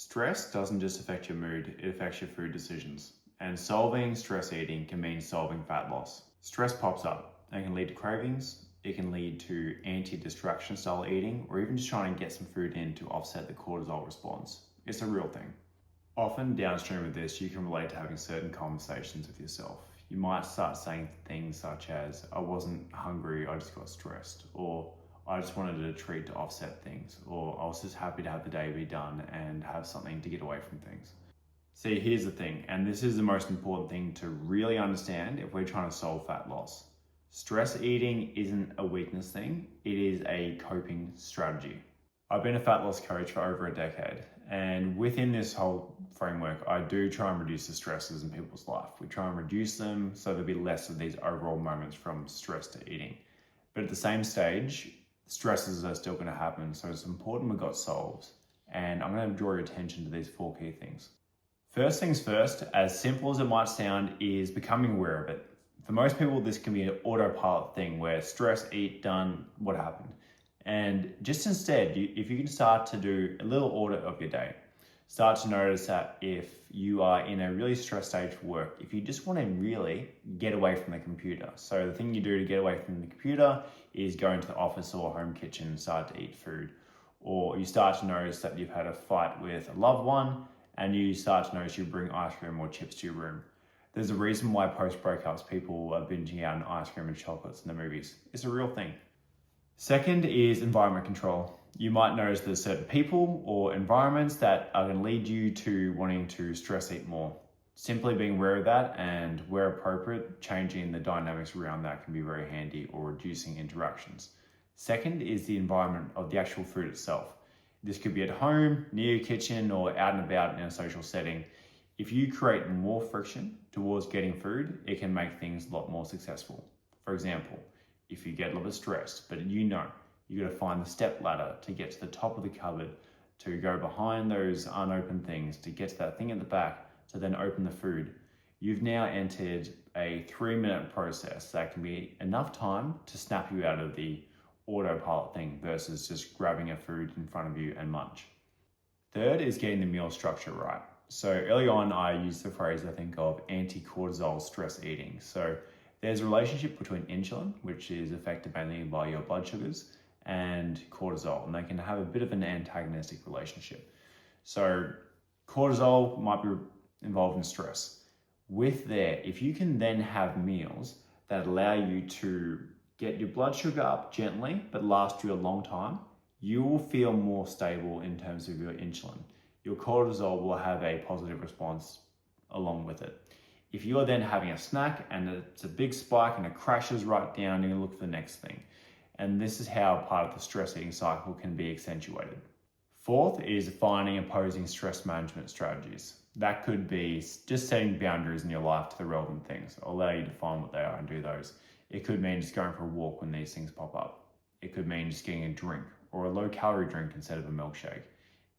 Stress doesn't just affect your mood, it affects your food decisions. And solving stress eating can mean solving fat loss. Stress pops up and can lead to cravings, it can lead to anti-distraction style eating, or even just trying to get some food in to offset the cortisol response. It's a real thing. Often downstream of this, you can relate to having certain conversations with yourself. You might start saying things such as, I wasn't hungry, I just got stressed, or I just wanted a treat to offset things, or I was just happy to have the day be done and have something to get away from things. See, here's the thing, and this is the most important thing to really understand if we're trying to solve fat loss. Stress eating isn't a weakness thing, it is a coping strategy. I've been a fat loss coach for over a decade, and within this whole framework, I do try and reduce the stresses in people's life. We try and reduce them so there'll be less of these overall moments from stress to eating. But at the same stage, stresses are still going to happen, so it's important we got solves. And I'm going to draw your attention to these 4 key things. First things first, as simple as it might sound, is becoming aware of it. For most people, this can be an autopilot thing where stress, eat, done, what happened? And just instead, if you can start to do a little audit of your day, start to notice that if you are in a really stressed stage for work, if you just want to really get away from the computer. So the thing you do to get away from the computer is go into the office or home kitchen and start to eat food. Or you start to notice that you've had a fight with a loved one and you start to notice you bring ice cream or chips to your room. There's a reason why post breakups people are binging out on ice cream and chocolates in the movies. It's a real thing. Second is environment control. You might notice there's certain people or environments that are going to lead you to wanting to stress eat more. Simply being aware of that and where appropriate, changing the dynamics around that can be very handy, or reducing interactions. Second is the environment of the actual food itself. This could be at home, near your kitchen, or out and about in a social setting. If you create more friction towards getting food, it can make things a lot more successful. For example, if you get a little bit stressed, but you got to find the step ladder to get to the top of the cupboard, to go behind those unopened things, to get to that thing at the back, to then open the food. You've now entered a 3-minute process that can be enough time to snap you out of the autopilot thing versus just grabbing a food in front of you and munch. Third is getting the meal structure right. So early on, I used the phrase I think of anti-cortisol stress eating. So there's a relationship between insulin, which is affected mainly by your blood sugars, and cortisol, and they can have a bit of an antagonistic relationship. So cortisol might be involved in stress. If you can then have meals that allow you to get your blood sugar up gently, but last you a long time, you will feel more stable in terms of your insulin. Your cortisol will have a positive response along with it. If you're then having a snack and it's a big spike and it crashes right down, you're gonna look for the next thing. And this is how part of the stress eating cycle can be accentuated. Fourth is finding opposing stress management strategies. That could be just setting boundaries in your life to the relevant things. I'll allow you to find what they are and do those. It could mean just going for a walk when these things pop up. It could mean just getting a drink or a low calorie drink instead of a milkshake.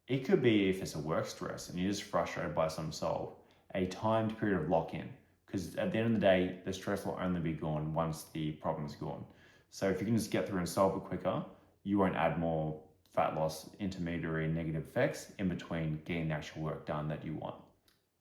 It could be, if it's a work stress and you're just frustrated by some solve, a timed period of lock-in, because at the end of the day, the stress will only be gone once the problem is gone. So if you can just get through and solve it quicker, you won't add more fat loss, intermediary negative effects in between getting the actual work done that you want.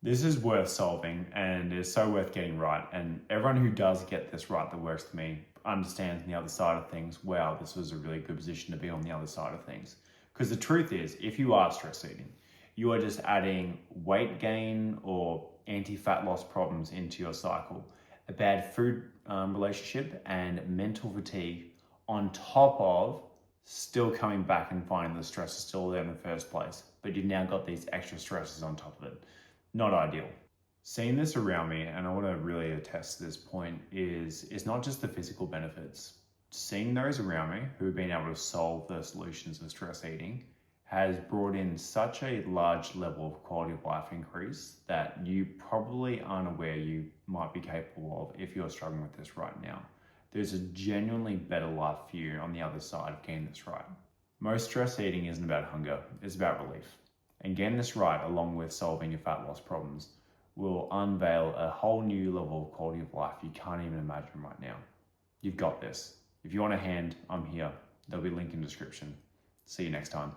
This is worth solving and is so worth getting right. And everyone who does get this right that works with me understands the other side of things. Wow, this was a really good position to be on the other side of things. Because the truth is, if you are stress eating, you are just adding weight gain or anti-fat loss problems into your cycle, a bad food relationship, and mental fatigue on top of still coming back and finding the stress is still there in the first place, but you've now got these extra stresses on top of it. Not ideal. Seeing this around me, and I want to really attest to this point, is it's not just the physical benefits. Seeing those around me who've been able to solve the solutions of stress eating has brought in such a large level of quality of life increase that you probably aren't aware you might be capable of if you're struggling with this right now. There's a genuinely better life for you on the other side of getting this right. Most stress eating isn't about hunger, it's about relief. And getting this right, along with solving your fat loss problems, will unveil a whole new level of quality of life you can't even imagine right now. You've got this. If you want a hand, I'm here. There'll be a link in the description. See you next time.